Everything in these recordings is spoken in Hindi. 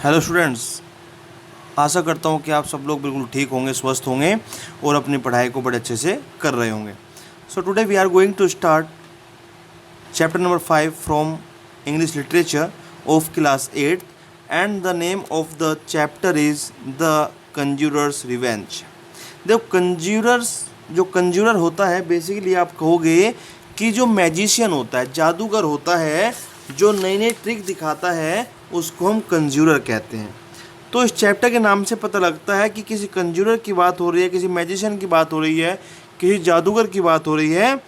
हेलो स्टूडेंट्स, आशा करता हूँ कि आप सब लोग बिल्कुल ठीक होंगे, स्वस्थ होंगे और अपनी पढ़ाई को बड़े अच्छे से कर रहे होंगे। So today we are going to start chapter number 5 from English literature of class 8 and the name of the chapter is the conjurer's revenge. देखो, जो कंज्यूरर होता है, बेसिकली आप कहोगे कि जो मैजिशियन होता है, जादूगर होता है, जो नई नई ट्रिक दिखाता है, उसको हम कंज्यूरर कहते हैं। तो इस चैप्टर के नाम से पता लगता है कि किसी कंज्यूरर की बात हो रही है, किसी मैजिशियन की बात हो रही है, किसी जादूगर की बात हो रही है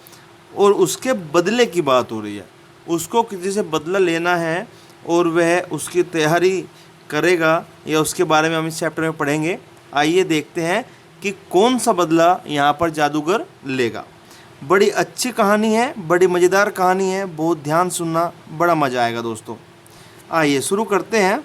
और उसके बदले की बात हो रही है। उसको किसी से बदला लेना है और वह उसकी तैयारी करेगा, या उसके बारे में हम इस चैप्टर में पढ़ेंगे। आइए देखते हैं कि कौन सा बदला यहाँ पर जादूगर लेगा। बड़ी अच्छी कहानी है, बड़ी मज़ेदार कहानी है, बहुत ध्यान सुनना, बड़ा मज़ा आएगा दोस्तों। आइए शुरू करते हैं।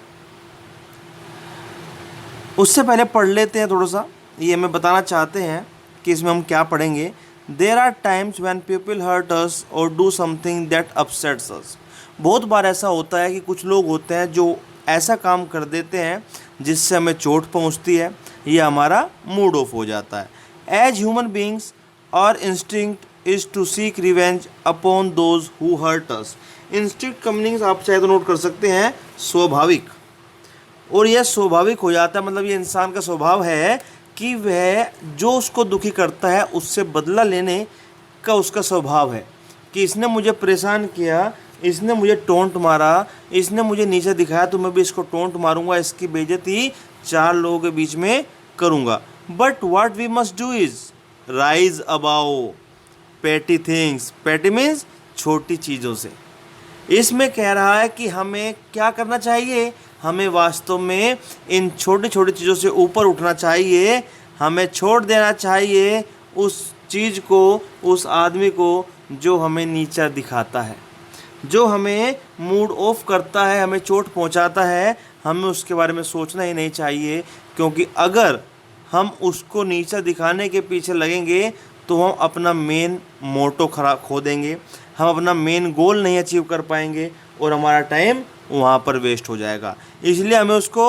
उससे पहले पढ़ लेते हैं थोड़ा सा, ये हमें बताना चाहते हैं कि इसमें हम क्या पढ़ेंगे। There are times when people hurt us or do something that upsets us. बहुत बार ऐसा होता है कि कुछ लोग होते हैं जो ऐसा काम कर देते हैं जिससे हमें चोट पहुंचती है या हमारा मूड ऑफ हो जाता है। As human beings our instinct is to seek revenge upon those who hurt us. Instinct का मीनिंग्स आप चाहे तो नोट कर सकते हैं, स्वाभाविक। और यह स्वाभाविक हो जाता है, मतलब ये इंसान का स्वभाव है कि वह जो उसको दुखी करता है उससे बदला लेने का उसका स्वभाव है कि इसने मुझे परेशान किया, इसने मुझे टोंट मारा, इसने मुझे नीचे दिखाया, तो मैं भी इसको टोंट मारूंगा, इसकी बेइज्जती 4 लोगों के बीच में करूंगा। But what we must do is rise above petty things. Petty means छोटी चीज़ों से। इसमें कह रहा है कि हमें क्या करना चाहिए, हमें वास्तव में इन छोटी छोटी चीज़ों से ऊपर उठना चाहिए। हमें छोड़ देना चाहिए उस चीज़ को, उस आदमी को जो हमें नीचा दिखाता है, जो हमें मूड ऑफ करता है, हमें चोट पहुंचाता है। हमें उसके बारे में सोचना ही नहीं चाहिए, क्योंकि अगर हम उसको नीचा दिखाने के पीछे लगेंगे तो हम अपना मेन मोटो खो देंगे, हम अपना मेन गोल नहीं अचीव कर पाएंगे और हमारा टाइम वहाँ पर वेस्ट हो जाएगा। इसलिए हमें उसको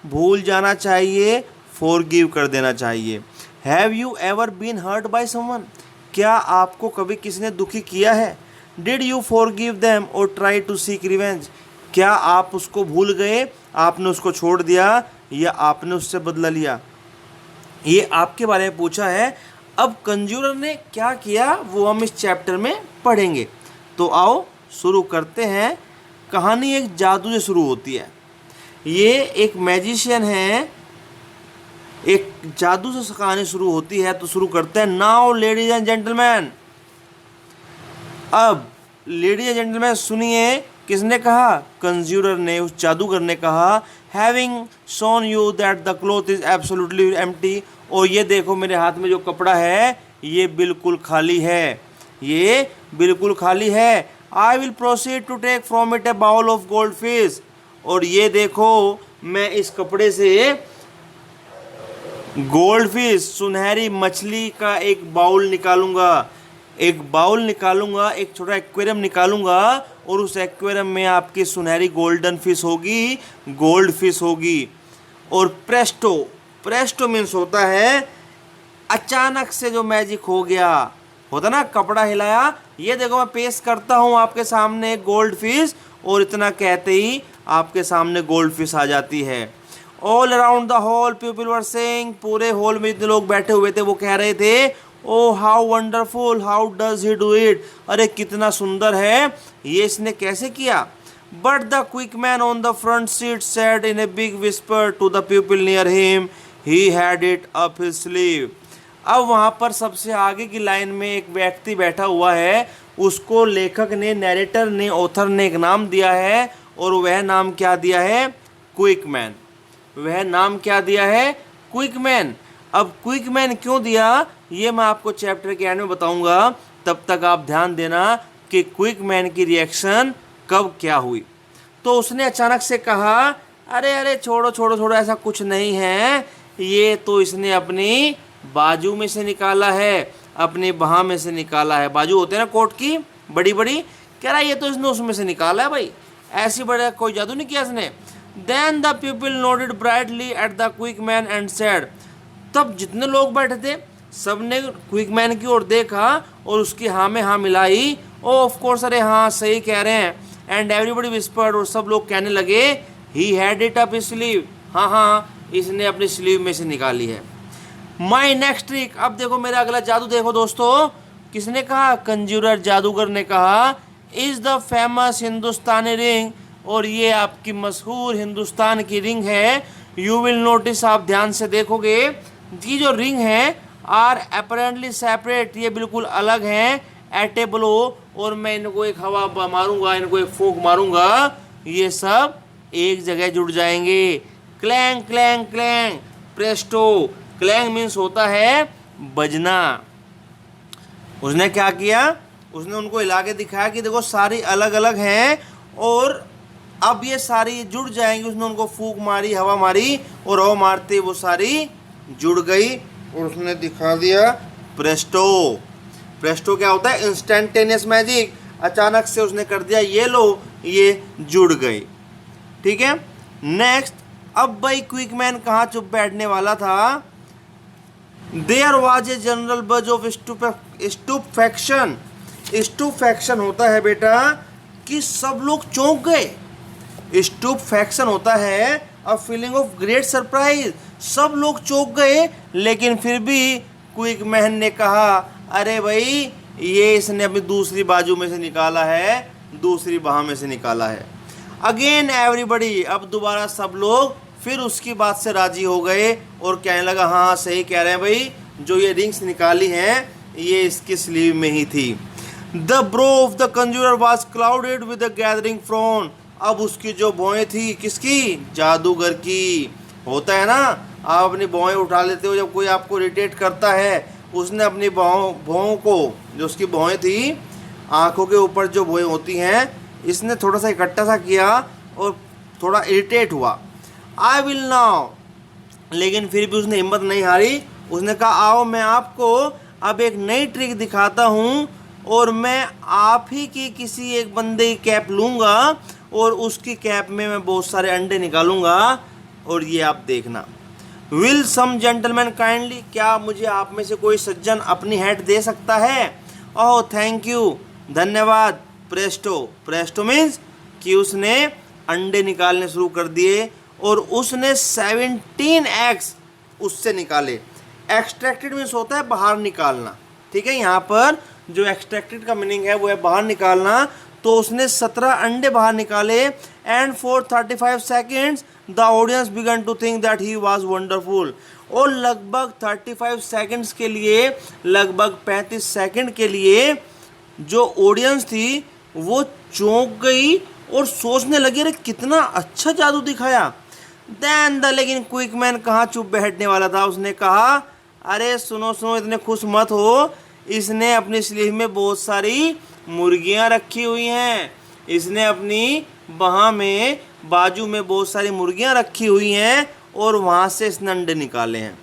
भूल जाना चाहिए, फॉरगिव कर देना चाहिए। Have you ever been hurt by someone. क्या आपको कभी किसी ने दुखी किया है? Did you forgive them or try to seek revenge. क्या आप उसको भूल गए, आपने उसको छोड़ दिया या आपने उससे बदला लिया? ये आपके बारे में पूछा है। अब कंज्यूरर ने क्या किया वो हम इस चैप्टर में पढ़ेंगे। तो आओ शुरू करते हैं। कहानी एक जादू से शुरू होती है। ये एक मैजिशियन है, एक जादू से कहानी शुरू होती है। तो शुरू करते हैं। Now ladies and gentleman. अब लेडीज एंड जेंटलमैन सुनिए, किसने कहा? कंज्यूरर ने, उस जादूगर ने कहा। Having shown you that the cloth is absolutely empty. और ये देखो मेरे हाथ में जो कपड़ा है ये बिल्कुल खाली है, ये बिल्कुल खाली है। I will proceed to take from it a bowl of gold fish. और ये देखो मैं इस कपड़े से गोल्ड फिश, सुनहरी मछली का एक बाउल निकालूंगा, एक छोटा एक्वेरियम निकालूंगा और उस एक्वेरियम में आपकी सुनहरी गोल्डन फिश होगी, गोल्ड फिश होगी। और प्रेस्टो मीन्स होता है अचानक से जो मैजिक हो गया, होता ना, कपड़ा हिलाया, ये देखो मैं पेश करता हूँ आपके सामने गोल्ड फिश, और इतना कहते ही आपके सामने गोल्ड फिश आ जाती है। All around the hall people were saying. पूरे हॉल में जितने लोग बैठे हुए थे वो कह रहे थे, oh how wonderful, how does he do it. अरे कितना सुंदर है, ये इसने कैसे किया। But the quick man on the front seat said in a big whisper to the people near him, he had it up his sleeve. अब वहाँ पर सबसे आगे की लाइन में एक व्यक्ति बैठा हुआ है, उसको लेखक ने, नैरेटर ने, ऑथर ने एक नाम दिया है, और वह नाम क्या दिया है? Quick man. वह नाम क्या दिया है? Quick man. अब क्विक मैन क्यों दिया ये मैं आपको चैप्टर के एंड में बताऊंगा। तब तक आप ध्यान देना कि क्विक मैन की रिएक्शन कब क्या हुई। तो उसने अचानक से कहा, अरे अरे छोड़ो छोड़ो छोड़ो, ऐसा कुछ नहीं है, ये तो इसने अपनी बाजू में से निकाला है, अपनी बाह में से निकाला है। बाजू होते हैं ना कोट की, बड़ी बड़ी। कह रहा है ये तो इसने उसमें से निकाला है भाई, ऐसी बड़ा कोई जादू नहीं किया इसने। Then the people noted brightly at the quick man and said, तब जितने लोग बैठे थे सब ने क्विक मैन की ओर देखा और उसकी हाँ में हाँ मिलाई। ओ ऑफ कोर्स, अरे हाँ सही कह रहे हैं। एंड एवरीबॉडी विस्पर्ड, और सब लोग कहने लगे ही हैड इट अप स्लीव, हाँ हाँ इसने अपनी स्लीव में से निकाली है। माई नेक्स्ट ट्रिक, अब देखो मेरा अगला जादू देखो दोस्तों। किसने कहा? कंज्यूरर, जादूगर ने कहा is the famous Hindustani ring, और ये आपकी मशहूर हिंदुस्तान की रिंग है। यू विल नोटिस, आप ध्यान से देखोगे कि जो रिंग है आर अपेरेंटली सेपरेट, ये बिल्कुल अलग हैं एट ए ब्लो, और मैं इनको एक हवा मारूंगा, इनको एक फूंक मारूंगा, ये सब एक जगह जुड़ जाएंगे। Clang clang clang Presto, clang means होता है बजना। उसने क्या किया? उसने उनको हिला के दिखाया कि देखो सारी अलग अलग हैं और अब ये सारी जुड़ जाएंगी। उसने उनको फूंक मारी, हवा मारी, और हवा मारते वो सारी जुड़ गई, और उसने दिखा दिया प्रेस्टो। प्रेस्टो क्या होता है? इंस्टेंटेनियस मैजिक, अचानक से उसने कर दिया, ये लो ये जुड़ गई। ठीक है, नेक्स्ट, अब भाई क्विक मैन कहाँ चुप बैठने वाला था। देयर वाज ए जनरल बज ऑफ स्टुपफैक्शन। स्टुपफैक्शन होता है बेटा कि सब लोग चौंक गए। स्टुपफैक्शन होता है a feeling of great surprise, सब लोग चौंक गए, लेकिन फिर भी क्विक मैन ने कहा अरे भाई ये इसने अपनी दूसरी बाजू में से निकाला है, दूसरी बाह में से निकाला है। अगेन एवरीबडी, अब दोबारा सब लोग फिर उसकी बात से राजी हो गए और कहने लगा हाँ सही कह रहे हैं भाई, जो ये रिंग्स निकाली हैं ये इसकी स्लीव में ही थी। The brow of the conjurer was clouded with the gathering frown, अब उसकी जो भौएं थी, किसकी? जादूगर की। होता है ना, आप अपनी भौएं उठा लेते हो जब कोई आपको इरिटेट करता है। उसने अपनी भौं को, जो उसकी भौएं थी, आंखों के ऊपर जो भौएं होती हैं, इसने थोड़ा सा इकट्ठा सा किया और थोड़ा इरिटेट हुआ। आई विल नाउ, लेकिन फिर भी उसने हिम्मत नहीं हारी। उसने कहा आओ मैं आपको अब एक नई ट्रिक दिखाता हूँ, और मैं आप ही की किसी एक बंदे की कैप लूँगा और उसकी कैप में मैं बहुत सारे अंडे निकालूंगा, और ये आप देखना। विल सम जेंटलमैन काइंडली, क्या मुझे आप में से कोई सज्जन अपनी हैट दे सकता है? ओह थैंक यू, धन्यवाद। प्रेस्टो, प्रेस्टो मीन्स कि उसने अंडे निकालने शुरू कर दिए और उसने 17 एग्स उससे निकाले। एक्सट्रैक्टेड मीन्स होता है बाहर निकालना। ठीक है, यहाँ पर जो एक्सट्रैक्टेड का मीनिंग है वो है बाहर निकालना। तो उसने 17 अंडे बाहर निकाले। And for 35 seconds the audience began to think that he was wonderful, और लगभग 35 सेकेंड्स के लिए, लगभग 35 सेकेंड के लिए जो ऑडियंस थी वो चौंक गई और सोचने लगी अरे कितना अच्छा जादू दिखाया। देन द, लेकिन क्विक मैन कहाँ चुप बैठने वाला था। उसने कहा अरे सुनो सुनो, इतने खुश मत हो, इसने अपनी स्लीव में बहुत सारी मुर्गियां रखी हुई हैं। इसने अपनी बाह में, बाजू में बहुत सारी मुर्गियां रखी हुई हैं और वहाँ से इसने अंडे निकाले हैं।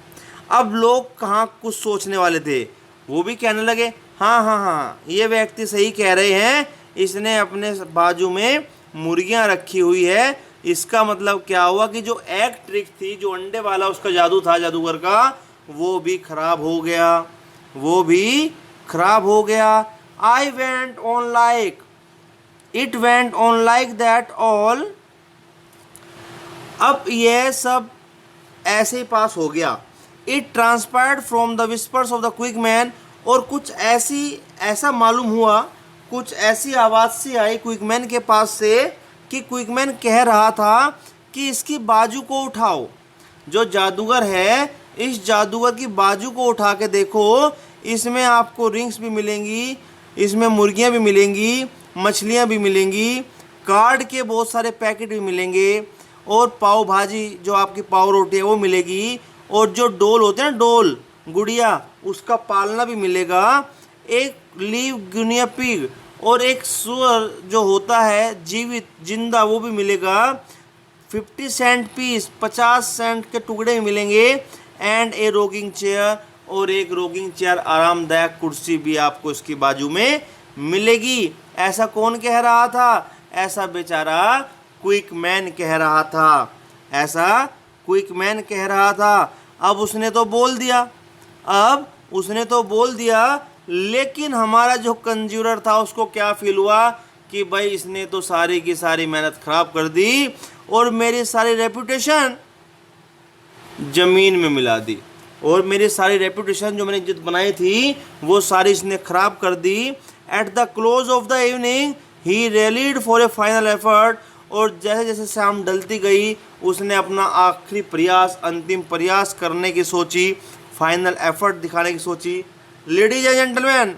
अब लोग कहाँ कुछ सोचने वाले थे, वो भी कहने लगे हाँ हाँ हाँ ये व्यक्ति सही कह रहे हैं, इसने अपने बाजू में मुर्गियां रखी हुई है। इसका मतलब क्या हुआ कि जो एक ट्रिक थी, जो अंडे वाला उसका जादू था जादूगर का, वो भी खराब हो गया, वो भी खराब हो गया। I went on like, it went on like that all, अब यह सब ऐसे ही पास हो गया। It transpired from the whispers of the quick man, और कुछ ऐसा मालूम हुआ, कुछ ऐसी आवाज़ सी आई क्विकमैन के पास से कि क्विकमैन कह रहा था कि इसकी बाजू को उठाओ। जो जादूगर है, इस जादूगर की बाजू को उठा के देखो, इसमें आपको रिंग्स भी मिलेंगी, इसमें मुर्गियां भी मिलेंगी, मछलियां भी मिलेंगी, कार्ड के बहुत सारे पैकेट भी मिलेंगे, और पाव भाजी जो आपकी पाव रोटी है वो मिलेगी, और जो डोल होते हैं ना, डोल गुड़िया, उसका पालना भी मिलेगा, एक लीव गुनिया पिग और एक सुअर जो होता है जीवित जिंदा वो भी मिलेगा। 50 सेंट पीस, 50 सेंट के टुकड़े मिलेंगे, एंड ए रॉकिंग चेयर, और एक रॉकिंग चेयर आरामदायक कुर्सी भी आपको इसकी बाजू में मिलेगी। ऐसा कौन कह रहा था? ऐसा बेचारा क्विक मैन कह रहा था, ऐसा क्विक मैन कह रहा था। अब उसने तो बोल दिया, लेकिन हमारा जो कंज्यूरर था उसको क्या फील हुआ कि भाई इसने तो सारी की सारी मेहनत खराब कर दी और मेरी सारी रेपुटेशन ज़मीन में मिला दी, और मेरी सारी रेपुटेशन जो मैंने इज्जत बनाई थी वो सारी इसने खराब कर दी। At the close of the evening he rallied for a final effort, और जैसे जैसे शाम ढलती गई उसने अपना आखिरी प्रयास, अंतिम प्रयास करने की सोची, फाइनल एफर्ट दिखाने की सोची। लेडीज एंड जेंटलमैन,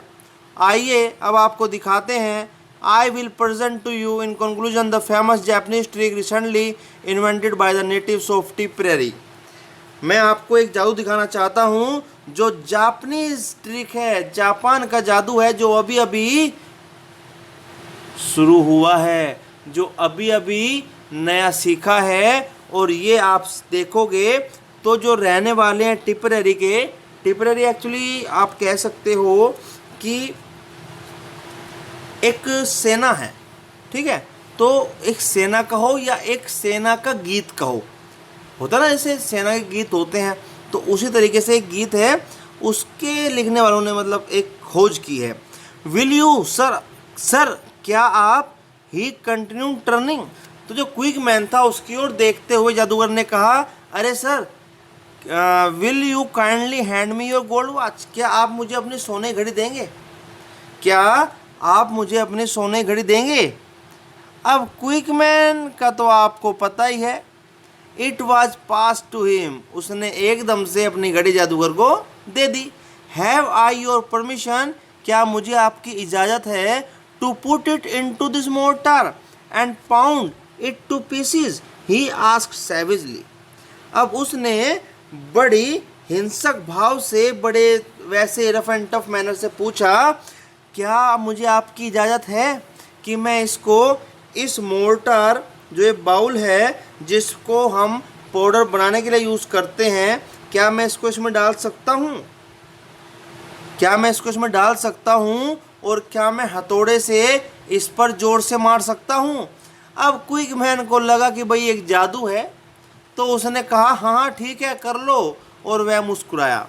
आइए अब आपको दिखाते हैं। I will present to you in conclusion the famous Japanese trick recently invented by the natives of Tipperary. मैं आपको एक जादू दिखाना चाहता हूँ जो जापानीज ट्रिक है, जापान का जादू है, जो अभी अभी शुरू हुआ है, जो अभी अभी नया सीखा है। और ये आप देखोगे तो जो रहने वाले हैं टिपरेरी के, टिपरेरी एक्चुअली आप कह सकते हो कि एक सेना है, ठीक है। तो एक सेना कहो या एक सेना का गीत कहो, होता ना, जैसे सेना के गीत होते हैं, तो उसी तरीके से एक गीत है, उसके लिखने वालों ने मतलब एक खोज की है। विल यू सर क्या आप, ही कंटिन्यू टर्निंग। तो जो क्विक मैन था उसकी ओर देखते हुए जादूगर ने कहा, अरे sir, will you kindly hand me your gold watch, क्या आप मुझे अपनी सोने घड़ी देंगे, क्या आप मुझे अपनी सोने घड़ी देंगे। अब क्विक मैन का तो आपको पता ही है, it was pass to him, उसने एकदम से अपनी घड़ी जादूगर को दे दी। हैव आई योर परमिशन, क्या मुझे आपकी इजाज़त है, to put it into this mortar and pound it to pieces, he asked savagely. अब उसने बड़ी हिंसक भाव से, बड़े वैसे रफ एंड टफ मैनर से पूछा, क्या मुझे आपकी इजाज़त है कि मैं इसको, इस मोर्टार जो ये बाउल है जिसको हम पाउडर बनाने के लिए यूज़ करते हैं, क्या मैं इसको इसमें डाल सकता हूँ, क्या मैं इसको इसमें डाल सकता हूँ, और क्या मैं हथौड़े से इस पर जोर से मार सकता हूँ। अब क्विक मैन को लगा कि भाई एक जादू है, तो उसने कहा हाँ हाँ ठीक है कर लो, और वह मुस्कुराया।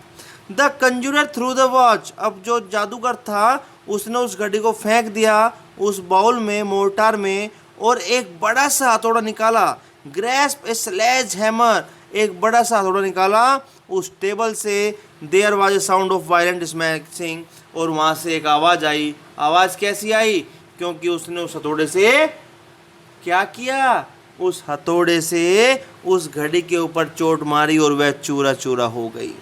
द कंजूरर थ्रू द वॉच, अब जो जादूगर था उसने उस घड़ी को फेंक दिया उस बाउल में, मोर्टार में, और एक बड़ा सा हथौड़ा निकाला। ग्रैस्प ए स्लेज हैमर, एक बड़ा सा हथौड़ा निकाला उस टेबल से। There was a sound of violent smashing, और वहाँ से एक आवाज़ आई। आवाज़ कैसी आई, क्योंकि उसने उस हथौड़े से क्या किया, उस हथौड़े से उस घड़ी के ऊपर चोट मारी और वह चूरा चूरा हो गई।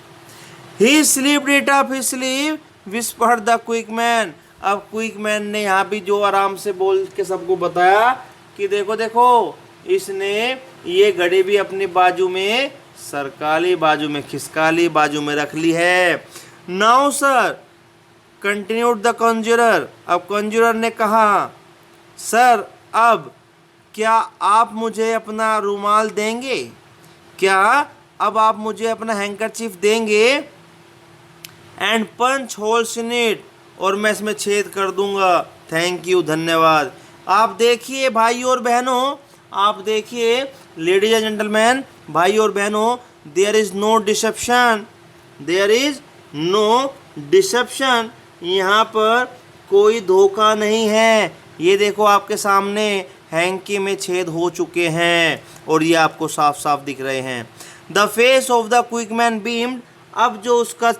He slipped it up his sleeve, whispered the quick man. अब क्विक मैन ने यहाँ भी जो आराम से बोल के सबको बताया कि देखो देखो, इसने ये घड़ी भी अपनी बाजू में सरका ली, बाजू में खिसका ली, बाजू में रख ली है। Now sir, continued the conjurer. अब कंज्यूरर ने कहा, सर अब क्या आप मुझे अपना रुमाल देंगे, क्या अब आप मुझे अपना हैंकरचीफ देंगे, and punch holes in it, और मैं इसमें छेद कर दूंगा। थैंक यू, धन्यवाद। आप देखिए भाई और बहनों, आप देखिए लेडीज एंड जेंटलमैन, भाई और बहनों, there is no deception, there is no deception, यहाँ पर कोई धोखा नहीं है। ये देखो आपके सामने हैंकी में छेद हो चुके हैं और ये आपको साफ साफ दिख रहे हैं। द फेस ऑफ द क्विकमैन बीम्ड, अब जो उसका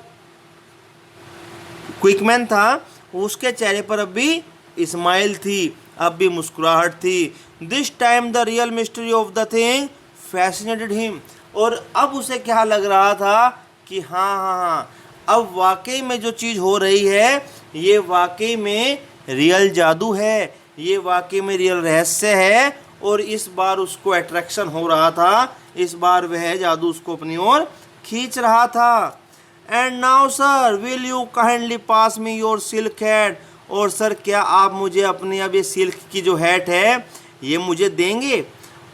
क्विकमैन था उसके चेहरे पर अब भी स्माइल थी, अब भी मुस्कुराहट थी। This time the real mystery of the thing fascinated him, और अब उसे क्या लग रहा था कि हाँ, अब वाकई में जो चीज़ हो रही है ये वाकई में रियल जादू है, ये वाकई में रियल रहस्य है। और इस बार उसको अट्रैक्शन हो रहा था, इस बार वह जादू उसको अपनी ओर खींच रहा था। And now sir, will you kindly pass me your silk hat, और सर क्या आप मुझे अपनी अब ये सिल्क की जो हैट है ये मुझे देंगे,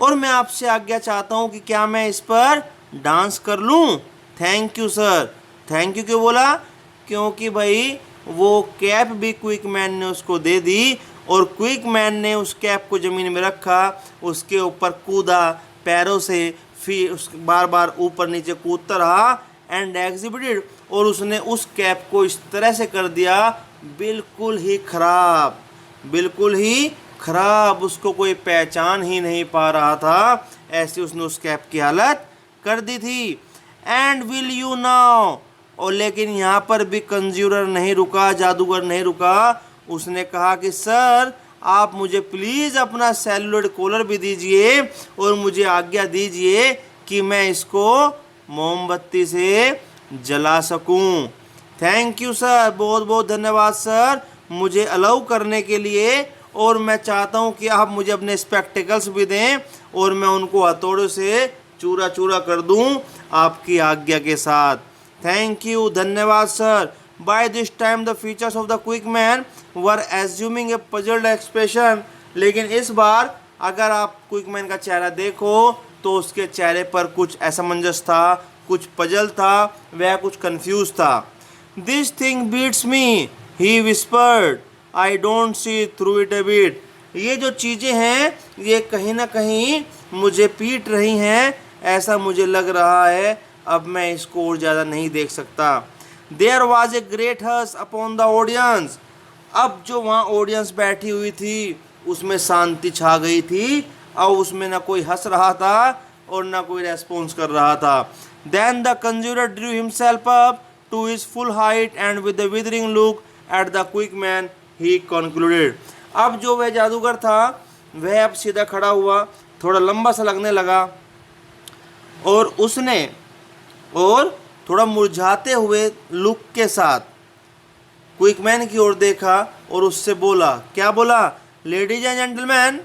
और मैं आपसे आज्ञा चाहता हूँ कि क्या मैं इस पर डांस कर लूँ। Thank you sir. Thank you क्यों बोला, क्योंकि भाई वो कैप भी क्विक मैन ने उसको दे दी और क्विक मैन ने उस कैप को ज़मीन में रखा, उसके ऊपर कूदा पैरों से, फिर उस बार बार ऊपर नीचे कूदता रहा एंड एग्जिबिटेड, और उसने उस कैप को इस तरह से कर दिया बिल्कुल ही खराब, बिल्कुल ही खराब, उसको कोई पहचान ही नहीं पा रहा था, ऐसे उसने उस कैप की हालत कर दी थी। एंड विल यू नाउ, और लेकिन यहाँ पर भी कंज्यूरर नहीं रुका, जादूगर नहीं रुका, उसने कहा कि सर आप मुझे प्लीज़ अपना सेलुलर कॉलर भी दीजिए और मुझे आज्ञा दीजिए कि मैं इसको मोमबत्ती से जला सकूं। थैंक यू सर, बहुत बहुत धन्यवाद सर मुझे अलाउ करने के लिए, और मैं चाहता हूं कि आप मुझे अपने स्पेक्टिकल्स भी दें और मैं उनको हथौड़े से चूरा चूरा कर दूं आपकी आज्ञा के साथ। थैंक यू, धन्यवाद sir. By this time the features of the quick man were assuming a puzzled expression, लेकिन इस बार अगर आप क्विक मैन का चेहरा देखो तो उसके चेहरे पर कुछ असमंजस था, कुछ पजल था, वह कुछ कंफ्यूज था। This thing beats me, he whispered, I don't see through it a bit. ये जो चीज़ें हैं ये कहीं ना कहीं मुझे पीट रही हैं, ऐसा मुझे लग रहा है, अब मैं इसको और ज़्यादा नहीं देख सकता। There was a great hush upon the audience, अब जो वहाँ ऑडियंस बैठी हुई थी उसमें शांति छा गई थी, और उसमें ना कोई हंस रहा था और ना कोई रेस्पॉन्स कर रहा था। Then the conjurer drew himself up to his full height and with the withering look at the quick man he concluded, अब जो वह जादूगर था वह अब सीधा खड़ा हुआ, थोड़ा लंबा सा लगने लगा, और उसने और थोड़ा मुरझाते हुए लुक के साथ क्विक मैन की ओर देखा और उससे बोला, क्या बोला? लेडीज एंड जेंटलमैन,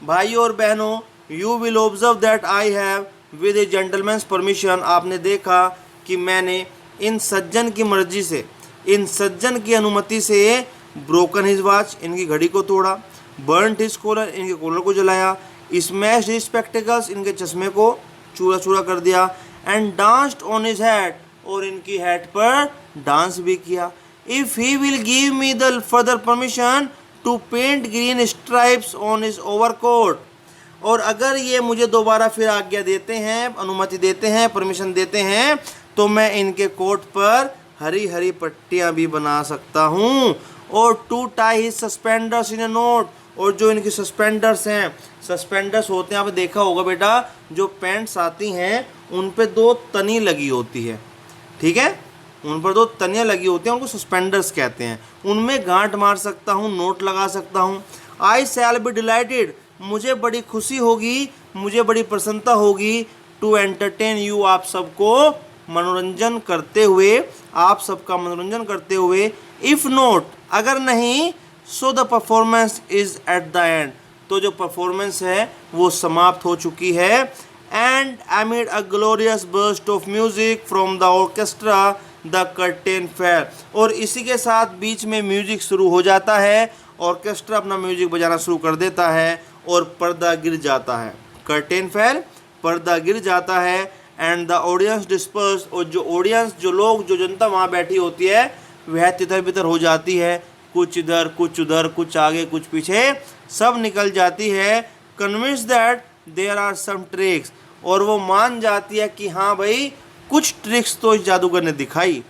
भाइयों और बहनों, you will observe that I have with A gentleman's permission, आपने देखा कि मैंने इन सज्जन की मर्जी से, इन सज्जन की अनुमति से ब्रोकन हिज वॉच, इनकी घड़ी को तोड़ा, बर्नट हिज कॉलर, इनके कॉलर को जलाया, स्मैश्ड हिज स्पेक्टिकल्स, इनके चश्मे को चूरा चूरा कर दिया, and danced on his head, और इनकी हेड पर डांस भी किया। If he will give me the further permission to paint green stripes on his overcoat, और अगर ये मुझे दोबारा फिर आज्ञा देते हैं, अनुमति देते हैं, परमिशन देते हैं, तो मैं इनके कोट पर हरी हरी पट्टियाँ भी बना सकता हूँ, और to tie his suspenders in a knot, और जो इनकी सस्पेंडर्स हैं, सस्पेंडर्स होते हैं, आपने देखा होगा बेटा, जो पैंट्स आती हैं उन पे दो तनी लगी होती है, ठीक है, उन पर दो तनियाँ लगी होती हैं, उनको सस्पेंडर्स कहते हैं, उनमें गांठ मार सकता हूँ, नोट लगा सकता हूँ। आई शैल बी डिलाइटेड, मुझे बड़ी खुशी होगी, मुझे बड़ी प्रसन्नता होगी, टू एंटरटेन यू, आप सबको मनोरंजन करते हुए, आप सबका मनोरंजन करते हुए, इफ़ नोट, अगर नहीं, so the performance is at the end, तो जो परफॉर्मेंस है वो समाप्त हो चुकी है। And amid a glorious burst of music from the orchestra the curtain fell, और इसी के साथ बीच में म्यूजिक शुरू हो जाता है, ऑर्केस्ट्रा अपना म्यूजिक बजाना शुरू कर देता है और पर्दा गिर जाता है, कर्टेन फेल, पर्दा गिर जाता है, एंड द ऑडियंस डिस्पर्स, और जो ऑडियंस, जो लोग, जो जनता वहाँ बैठी होती है वह तितर बितर हो जाती है, कुछ इधर कुछ उधर, कुछ आगे कुछ पीछे, सब निकल जाती है। Convince that there are some tricks, और वो मान जाती है कि हाँ भाई कुछ ट्रिक्स तो इस जादूगर ने दिखाई।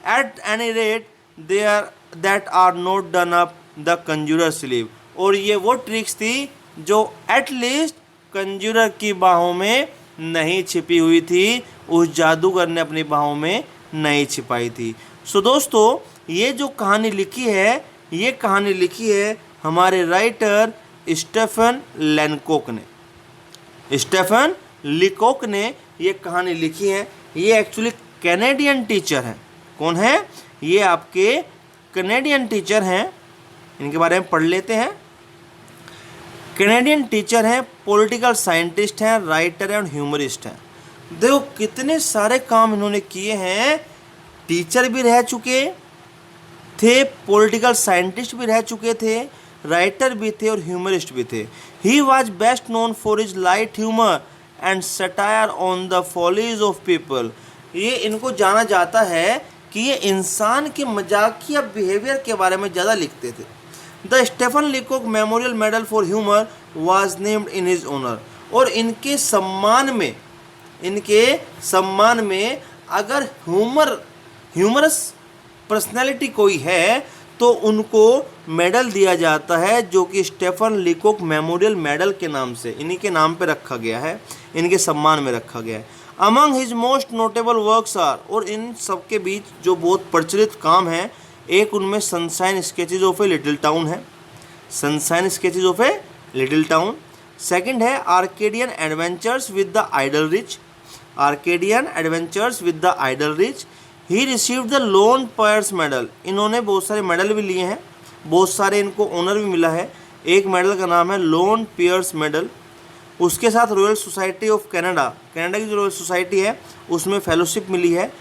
At any rate there that are not done up the conjurer sleeve, और ये वो ट्रिक्स थी जो एटलीस्ट कंज्यूरर की बाहों में नहीं छिपी हुई थी, उस जादूगर ने अपनी बाहों में नहीं छिपाई थी। सो दोस्तों, ये जो कहानी लिखी है, ये कहानी लिखी है हमारे राइटर स्टेफन लेनकोक ने। स्टेफन लिकोक ने ये कहानी लिखी है। ये एक्चुअली कैनेडियन टीचर हैं। कौन है? ये आपके कैनेडियन टीचर हैं। इनके बारे में पढ़ लेते हैं। कैनेडियन टीचर हैं, पॉलिटिकल साइंटिस्ट हैं, राइटर हैं और ह्यूमरिस्ट हैं। देखो कितने सारे काम इन्होंने किए हैं। टीचर भी रह चुके थे, पॉलिटिकल साइंटिस्ट भी रह चुके थे, राइटर भी थे और ह्यूमरिस्ट भी थे। He was best known for his light humour and satire on the follies of people. ये इनको जाना जाता है कि ये इंसान के मजाकिया बिहेवियर के बारे में ज़्यादा लिखते थे। The Stephen Leacock memorial medal for humour was named in his honour. और इनके सम्मान में अगर ह्यूमरस पर्सनैलिटी कोई है तो उनको मेडल दिया जाता है, जो कि स्टेफन लीकॉक मेमोरियल मेडल के नाम से इन्हीं के नाम पे रखा गया है, इनके सम्मान में रखा गया है। Among his most notable works are, और इन सब के बीच जो बहुत प्रचलित काम है, एक उनमें sunshine sketches of a little town है, sunshine sketches of a little town. Second है Arcadian adventures with the idle rich, Arcadian adventures with the idle rich. He received the Lorne Pierce medal, इन्होंने बहुत सारे मेडल भी लिए हैं, बहुत सारे इनको ऑनर भी मिला है। एक मेडल का नाम है लोन पियर्स मेडल। उसके साथ royal society of Canada, Canada की जो रॉयल सोसाइटी है उसमें फेलोशिप मिली है।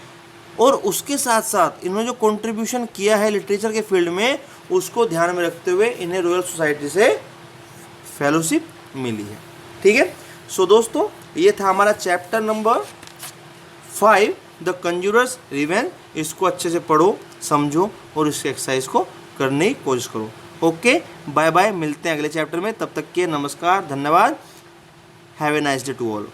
और उसके साथ साथ इन्होंने जो कंट्रीब्यूशन किया है लिटरेचर के फील्ड में, उसको ध्यान में रखते हुए इन्हें रॉयल सोसाइटी से फेलोशिप मिली है। ठीक है, सो दोस्तों ये था हमारा चैप्टर नंबर 5 द कंजूरर्स रिवेंज। इसको अच्छे से पढ़ो, समझो और इस एक्सरसाइज को करने की कोशिश करो। ओके, बाय बाय, मिलते हैं अगले चैप्टर में। तब तक के नमस्कार, धन्यवाद, have a nice day to all.